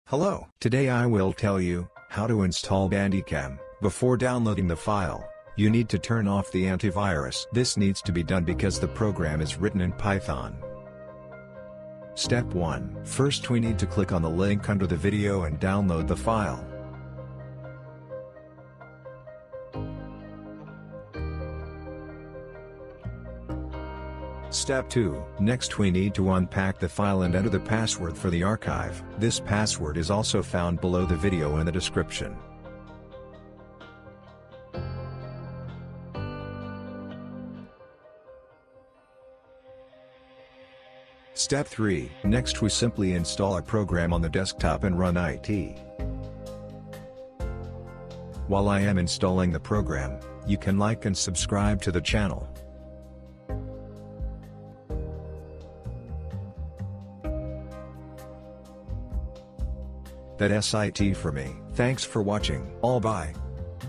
Hello. Today I will tell you how to install Bandicam. Before downloading the file, you need to turn off the antivirus. This needs to be done because the program is written in Python. Step 1. First we need to click on the link under the video and download the file. Step 2. Next we need to unpack the file and enter the password for the archive. This password is also found below the video in the description. Step 3. Next we simply install a program on the desktop and run it. While I am installing the program, you can like and subscribe to the channel. That's it for me. Thanks for watching. All bye.